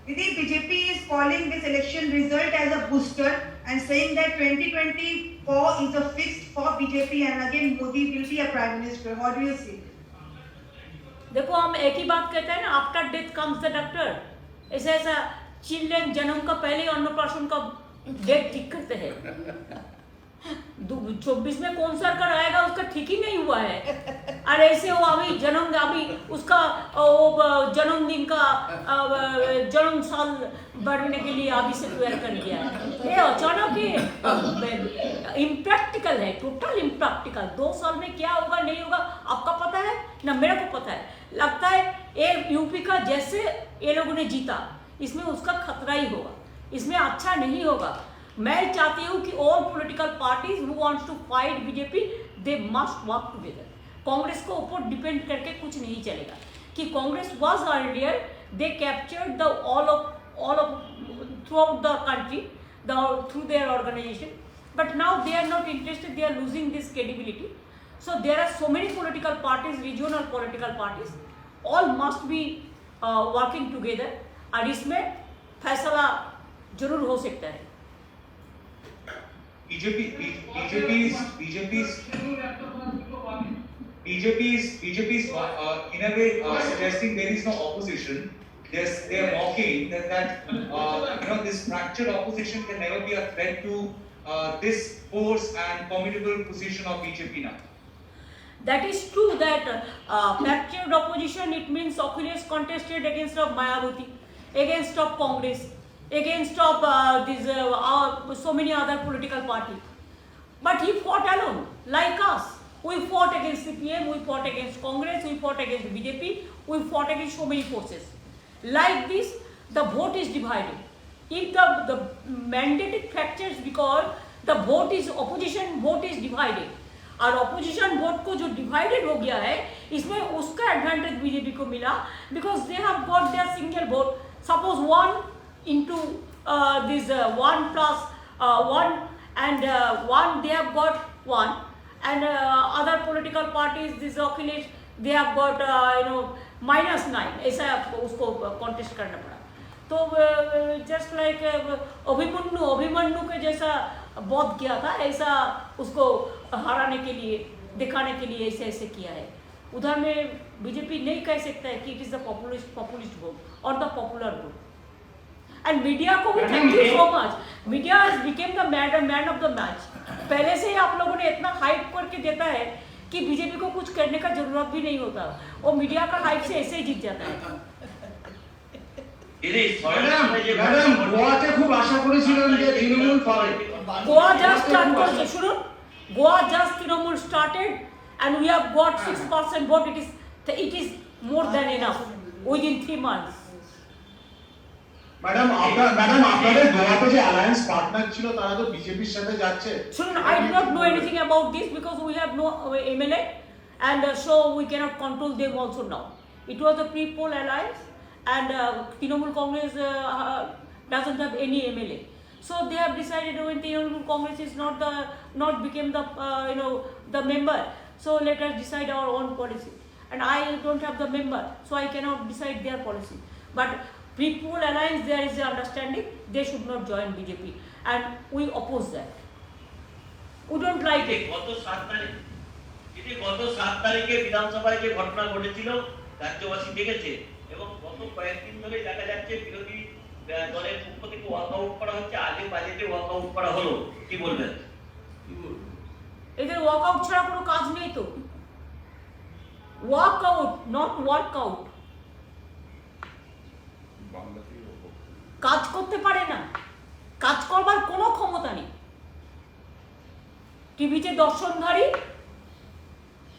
Didi, BJP is calling this election result as a booster and saying that 2024 is a fixed for BJP and again Modi will be a prime minister. What do you see? देखो, हम एक ही बात कहते हैं ना, after death comes the doctor. ऐसा चिल्ड्रन जन्म का पहले अन्नप्राशन का डेट ठीक करते हैं। 24 में कौन सरकार आएगा उसका ठीक ही नहीं हुआ है, और ऐसे वो अभी उसका जन्मदिन का जन्म साल बढ़ने के लिए अभी से तैयार कर दिया है। ये अचानक इम्प्रैक्टिकल है, टोटल इम्प्रैक्टिकल। 2 साल में क्या होगा नहीं होगा आपका पता है ना, मेरे को पता है। लगता है ये यूपी का जैसे ये लोगों ने जीता, इसमें उसका खतरा ही होगा, इसमें अच्छा नहीं होगा। मैं चाहती हूँ कि all political parties who wants to fight BJP, they must work together. Congress को ऊपर डिपेंड करके कुछ नहीं चलेगा कि Congress was earlier they captured the all of throughout the country through their organization. But now they are not interested, they are losing this credibility. So there are so many political parties, regional political parties, all must be working together, और इसमें फैसला जरूर हो सकता है. BJP's in a way suggesting there is no opposition. They are mocking that this fractured opposition can never be a threat to this force and formidable position of BJP now. That is true that fractured opposition, it means Akhilesh contested against of Mayawati, against of Congress, against of so many other political parties. But he fought alone, like us. We fought against CPM, we fought against Congress, we fought against BJP, we fought against so many forces. Like this, the vote is divided. If the mandated fractures because the vote is opposition vote is divided, और opposition vote को जो divided हो गया है, इसमें उसका advantage BJP को मिला because they have got their single vote. Suppose 1 into this 1 plus 1 and 1 they have got 1 and other political parties this Akhilesh they have got -9 ऐसा उसको contest करना पड़ा. तो just like अभिमन्यु के जैसा बौद्ध किया था ऐसा उसको हराने के लिए दिखाने के लिए ऐसे किया है. उधर में बीजेपी नहीं कह सकता है कि it is the populist vote और the popular vote. And media को भी thank you so much. Media has become the man of the match. पहले से ही आप लोगों ने इतना हाइप करके देता है कि बीजेपी को कुछ करने का जरूरत भी नहीं होता. वो मीडिया का हाइप से ऐसे ही जीत जाता है. ম্যাডাম গোয়াতে খুব আশা করেছিলাম যে তৃণমূল পাবে. গোয়া জাস্ট স্টার্ট করেছে. শুনুন, Goa just Trinamool started and we have got 6% vote. It is more than enough within 3 months. Madam আপনাদের গোয়াতে যে অ্যালায়েন্স পার্টনার ছিল তারা তো বিজেপির সাথে যাচ্ছে. Shouldn't I do not know anything about this because we have no MLA and so we cannot control them also now. It was a pre-poll alliance and Trinamool Congress doesn't have any MLA. So they have decided when Trinamool Congress is not became the member. So let us decide our own policy. And I don't have the member, so I cannot decide their policy. But pre-poll alliance, there is the understanding they should not join BJP, and we oppose that. We don't like it. গত 7 তারিখে বিধানসভায় যে ঘটনা ঘটেছিল রাজ্যবাসী দেখেছে এবং গত কয়েকদিন ধরে দেখা যাচ্ছে বিরোধী দলের পক্ষ থেকে ওয়াকআউট করা হচ্ছে. আগে বাজেটে ওয়াকআউট করা হলো, কি বলবেন? এদের ওয়াকআউট ছাড়া কোনো কাজ নেই তো. Walkout not workout. কাজ করতে পারে না, কাজ করবার কোনো ক্ষমতা নেই. টিভিতে দর্শনধারী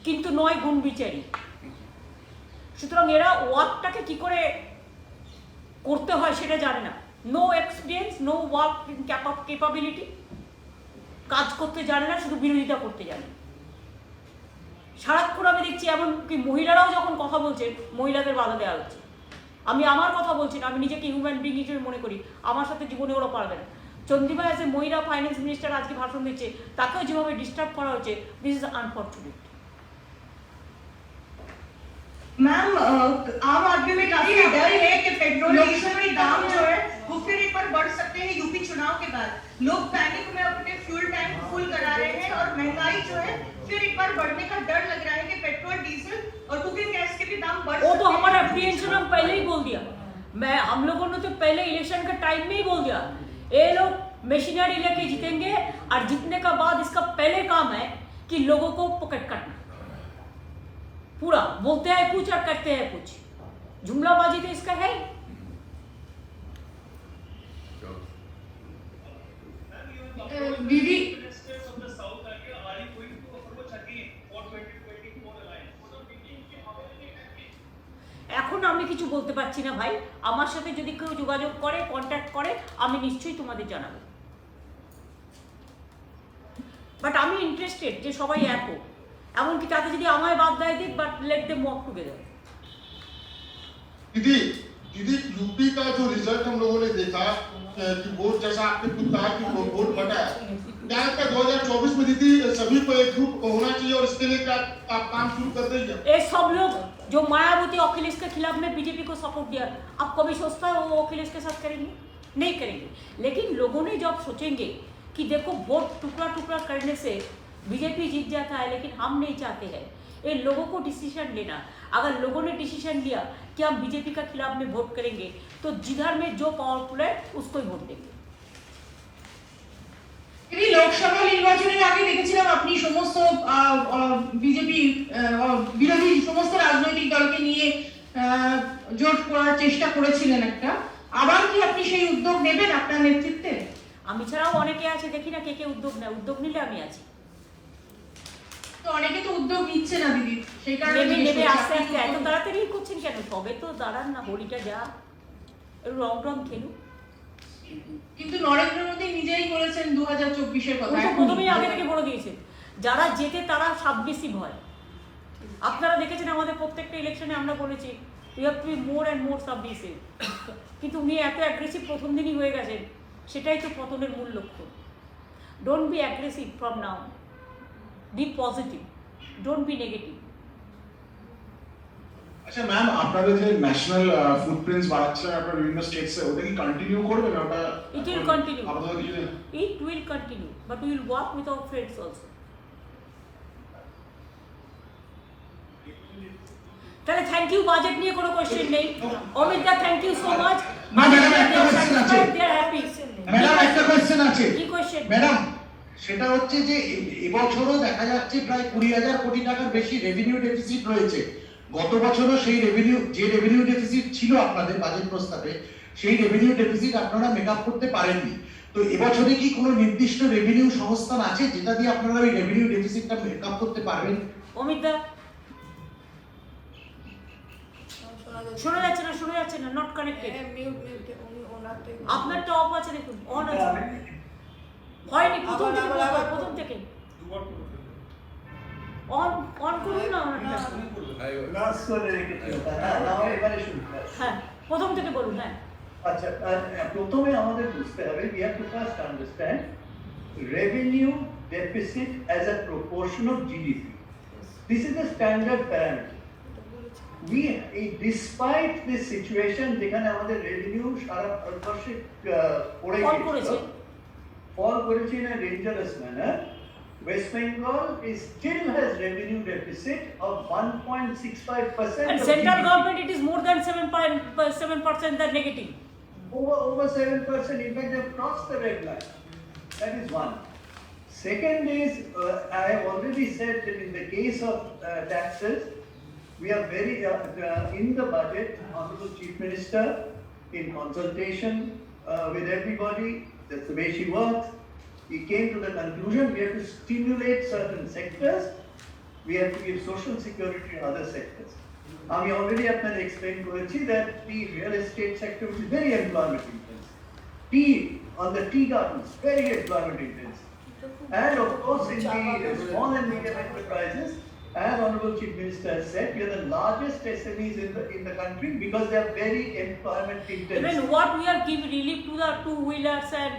কিন্তু নয় গুণ বিচারী. সুতরাং এরা ওয়ার্কটাকে কি করে করতে হয় সেটা জানে না. No experience, no work capability. কাজ করতে জানে না, শুধু বিরোধিতা করতে জানে. সারাক্ষণ আমি দেখছি এমনকি মহিলারাও যখন কথা বলছেন মহিলাদের বাধা দেওয়া হচ্ছে. আমি আমার কথা বলছি না, আমি নিজেকে হিউম্যান বিং হিসেবে মনে করি. আমার সাথে জীবনে ওরা পারবে না. চন্দ্রিমা এসে মহিলা ফাইন্যান্স মিনিস্টার আজকে ভাষণ দিচ্ছে, তাকেও যেভাবে ডিস্টার্ব করা হচ্ছে, দিস ইজ আনফর্চুনেট. मैम आम आदमी में काफी डर है कि पेट्रोल डीजल के दाम जो है वो फिर एक बार बढ़ सकते हैं यूपी चुनाव के बाद. लोग पैनिक में अपने फ्यूल टैंक फुल करा रहे हैं और महंगाई जो है फिर एक बार बढ़ने का डर लग रहा है कि पेट्रोल डीजल और कुकिंग गैस के भी दाम बढ़ सकते हैं. वो तो हमारा एप्रीहेंशन हम पहले ही बोल दिया. हम लोगों ने तो पहले इलेक्शन के टाइम में ही बोल दिया ये लोग मशीनरी लेके जीतेंगे और जीतने का बाद इसका पहले काम है कि लोगों को पकड़ काटना. पूरा बोलते हैं कुछ और करते हैं कुछ. जुमलाबाजी तो इसका है. दीदी এখন আমি কিছু বলতে পারছি না ভাই. আমার সাথে যদি কেউ যোগাযোগ করে, কন্ট্যাক্ট করে, আমি নিশ্চয়ই তোমাদের জানাবো. বাট আমি ইন্টারেস্টেড যে সবাই এক হোক. এমনকি তাতে যদি আমায় বাদ দেয় দিক, but let them work together. দিদি दीदी यूपी का जो रिजल्ट हम लोगों ने देखा कि वोट जैसा आपने खुद कहा कि वोट बटा है, क्या लगता है 2024 में दीदी सभी को एकजुट होना चाहिए और इसके लिए क्या आप काम शुरू कर देंगे? ये सब लोग जो मायावती अखिलेश के खिलाफ में बीजेपी को सपोर्ट दिया, अब कभी सोचता है वो अखिलेश के साथ करेंगे? नहीं करेंगे। लेकिन लोगों ने जब सोचेंगे कि देखो वोट टुकड़ा टुकड़ा करने से बीजेपी जीत जाता है, लेकिन हम नहीं चाहते हैं, ये लोगों को डिसीजन लेना। अगर लोगों ने डिसीजन लिया कि हम बीजेपी का खिलाफ में वोट करेंगे, तो जिधर में जो पावरफुल है उसको ही वोट देंगे। লোকসভা নির্বাচনের আগে দেখেছিলাম আপনি সমস্ত বিজেপি বিরোধী সমস্ত রাজনৈতিক দলকে নিয়ে জোট করার চেষ্টা করেছিলেন একটা, আবার কি আপনি সেই উদ্যোগ নেবেন আপনার নেতৃত্বে? আমি ছাড়াও অনেকে আছে, দেখি না কে কে উদ্যোগ নেয়, উদ্যোগ নিলে আমি আছি। তো অনেকে তো উদ্যোগ নিচ্ছে না দিদি, সেই কারণে নেবে জিজ্ঞেস নেবে করছি, আস্তে আপনি আস্তে। এত উদ্যোগ- তাড়াতাড়ি করছেন কেন? তবে তো দাঁড়ান না, হোলিটা যা একটু রং রং খেলুন। কিন্তু নরেন্দ্র মোদী নিজেই বলেছেন 2024-এর কথা। উনি তো প্রথমেই আগে থেকে বলে দিয়েছেন, যারা জেতে তারা সাবমিসিভ হয়। আপনারা দেখেছেন আমাদের প্রত্যেকটা ইলেকশনে আমরা বলেছি we have to be more and more submissive, কিন্তু উনি এত অ্যাগ্রেসিভ প্রথম দিনই হয়ে গেছেন, সেটাই তো পতনের মূল লক্ষ্য। Don't be aggressive from now, be positive, don't be negative. আচ্ছা ম্যাম, আপনাদের যে ন্যাশনাল ফুটপ্রিন্টস বাড়াচ্ছেন আপনার বিভিন্ন স্টেটসে, ওটা কি কন্টিনিউ করবেন? ওটা It will continue. আপাতত কিছু নেই? It will continue, but we will work with our friends also. তাহলে থ্যাংক ইউ, বাজেট নিয়ে কোনো কোশ্চেন নেই। অমিত দা থ্যাংক ইউ সো মাচ। না ম্যাডাম, একটা কোশ্চেন আছে। দে আর হ্যাপি। ম্যাডাম একটা কোশ্চেন আছে। কি কোশ্চেন? ম্যাডাম, সেটা হচ্ছে যে এবছরও দেখা যাচ্ছে প্রায় 20,000 কোটি টাকার বেশি রেভিনিউ ডেফিসিট রয়েছে। গত বছরও সেই রেভিনিউ ডেফিসিট ছিল আপনাদের বাজেট প্রস্তাবে, সেই রেভিনিউ ডেফিসিট আপনারা মেকআপ করতে পারেননি। তো এবছরে কি কোনো নির্দিষ্ট রেভিনিউ সংস্থান আছে যেটা দিয়ে আপনারা ওই রেভিনিউ ডেফিসিটটা মেকআপ করতে পারবেন? অমিত দা শোনা যাচ্ছে না, নট কানেক্টেড। আপনারটা অফ আছে, দেখুন অন আছে। হয়নি, প্রথম থেকে অন করুন না ওনারটা। লাস্ট করে রেখেছি ওটা। নাও এবারে শুরু করি। হ্যাঁ, প্রথম থেকে বলুন। হ্যাঁ, আচ্ছা, প্রথমে আমাদের বুঝতে হবে we have to first understand revenue deficit as a proportion of GDP. This is the standard parameter. Despite this situation যেখানে আমাদের revenue সারা ভারতবর্ষে fall করেছে in a dangerous manner, West Bengal still has revenue deficit of 1.65% and of central GDP. government it is more than 7% the negative. Over 7%, in fact, they have crossed the red line. That is one. Second is, I have already said that in the case of taxes, we are very, in the budget, Honorable Chief Minister, in consultation with everybody, that's the way she works, he came to the conclusion we have to stimulate certain sectors, we have to give social security to other sectors. আমি already আপনাদের explain করেছি that the real estate sector which is very employment intense, tea on the tea gardens very employment intense, and of course in the small and medium enterprises, as Honorable Chief Minister has said, we are the largest SMEs in the country because they are very employment intense. Even what we are giving relief to the two-wheelers and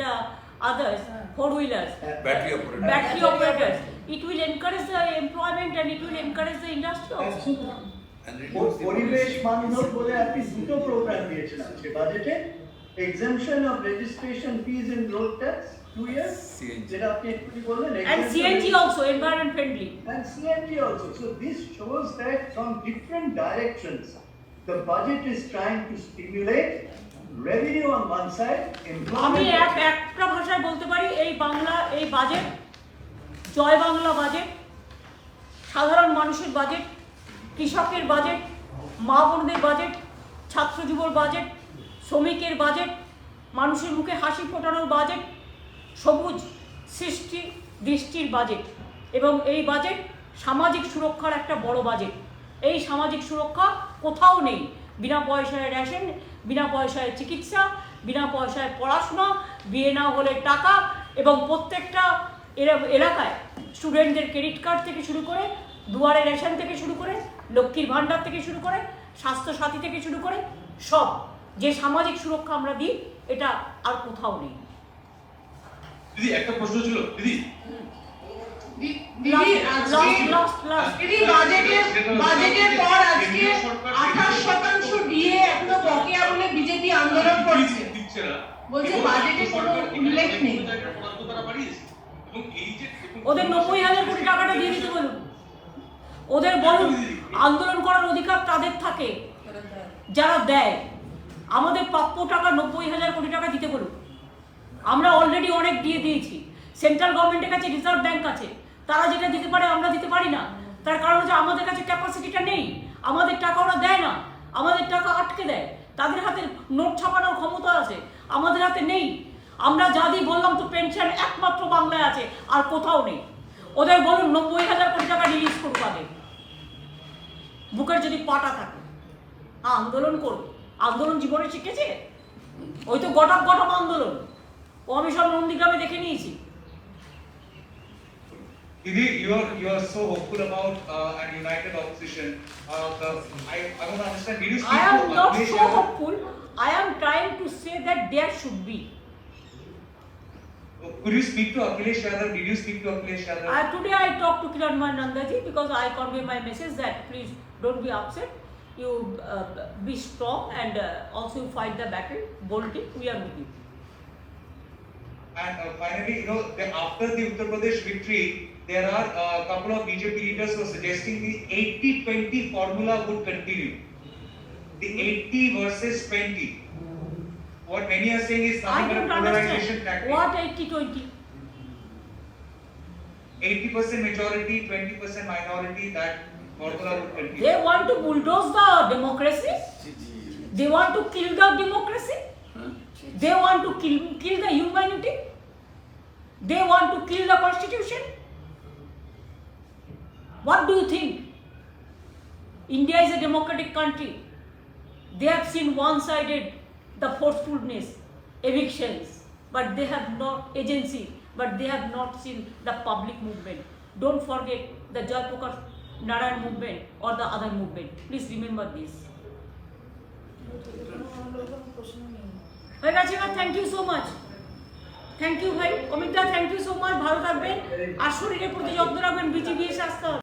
others, four-wheelers, battery operators, it will encourage the employment and it will encourage the industry also. পরিবেশ বান্ধব বলে আপনি দুটো প্রোগ্রাম দিয়েছেন আজকে বাজেটে, exemption of registration fees in road tax 2 years, যেটা আপনি একটু বললেন, And CNG also, environment friendly. and CNG also. So this shows that from different directions the budget is trying to stimulate revenue on one side, আমি employment. একটা ভাষায় বলতে পারি, এই বাজেট জয় বাংলা বাজেট, সাধারণ মানুষের বাজেট, কৃষকের বাজেট, মা বোনদের বাজেট, ছাত্র যুবর বাজেট, শ্রমিকের বাজেট, মানুষের মুখে হাসি ফোটানোর বাজেট, সবুজ সৃষ্টি দৃষ্টির বাজেট। এবং এই বাজেট সামাজিক সুরক্ষার একটা বড় বাজেট। এই সামাজিক সুরক্ষা কোথাও নেই। বিনা পয়সায় রেশন, বিনা পয়সায় চিকিৎসা, বিনা পয়সায় পড়াশোনা, বিয়ে না হলে টাকা, এবং প্রত্যেকটা এলাকায় স্টুডেন্টদের ক্রেডিট কার্ড থেকে শুরু করে, দুয়ারে রেশন থেকে শুরু করে, লক্ষ্মীর ভাণ্ডার থেকে শুরু করে, স্বাস্থ্যসাথী থেকে শুরু করে, সব যে সামাজিক সুরক্ষা আমরা দিই এটা আর কোথাও নেই। দিদি একটা প্রশ্ন ছিল দিদি, দিদি দিদি বাজেটের পর আজকে 28% ডিএ এখনো বকেয়া বলে বিজেপি আন্দোলন করছে, দিচ্ছে না, বলছে বাজেটে কোনো উল্লেখ নেই। তারা বাড়িয়েছে এবং এই যে ওদের 90,000 কোটি টাকাটা দিয়ে দিতে বলুন, ওদের বলুন আন্দোলন করার অধিকার তাদের থাকে যারা দেয়। আমাদের প্রাপ্য টাকা 90,000 কোটি টাকা দিতে বলুন। আমরা অলরেডি অনেক দিয়ে দিয়েছি। সেন্ট্রাল গভর্নমেন্টের কাছে রিজার্ভ ব্যাংক আছে, তারা যেটা দিতে পারে আমরা দিতে পারি না। তার কারণ হচ্ছে আমাদের কাছে ক্যাপাসিটিটা নেই, আমাদের টাকা ওরা দেয় না, আমাদের টাকা আটকে দেয়। তাদের হাতে নোট ছাপানোর ক্ষমতা আছে, আমাদের হাতে নেই। আমরা যা দিই বললাম তো, পেনশন একমাত্র বাংলায় আছে, আর কোথাও নেই। ওদের বলুন 90,000 কোটি টাকা রিলিজ করুক আগে, বুকের যদি পাটা থাকে। আন্দোলন করবে, আন্দোলন জীবনে শিখেছে? ওই তো গটক আন্দোলন, ও আমি সব নন্দীগ্রামে দেখে নিয়েছি। Didi, you are so hopeful about an united opposition. I want to understand. Did you speak I am to not Akhilesh so Yadav? hopeful. I am trying to say that there should be. Could you speak to Akhilesh Yadav? Did you speak to Akhilesh Yadav? Today I talked to Kiranmay Nandaji because I convey my message that please don't be upset. You be strong and also fight the battle boldly. We are with you. And finally, after the Uttar Pradesh victory, there are a couple of BJP leaders who are suggesting the 80-20 formula would continue. The 80 versus 20. What many are saying is I nothing but a don't polarization understand. tactic. What 80-20? 80% majority, 20% minority, that formula would continue. They want to bulldoze the democracy. They want to kill the democracy. They want to kill the humanity. They want to kill the constitution. What do you think? India is a democratic country. They have seen one-sided the forcefulness, evictions, but they have not agency, but they have not seen the public movement. Don't forget the Jayapakash Narayan movement or the other movement. Please remember this. Thank you so much. Thank you ভাই Amita, thank you so much. ভালো থাকবেন আর শরীরের প্রতি যত্ন রাখবেন, বিজিবি এসে আসতে হবে।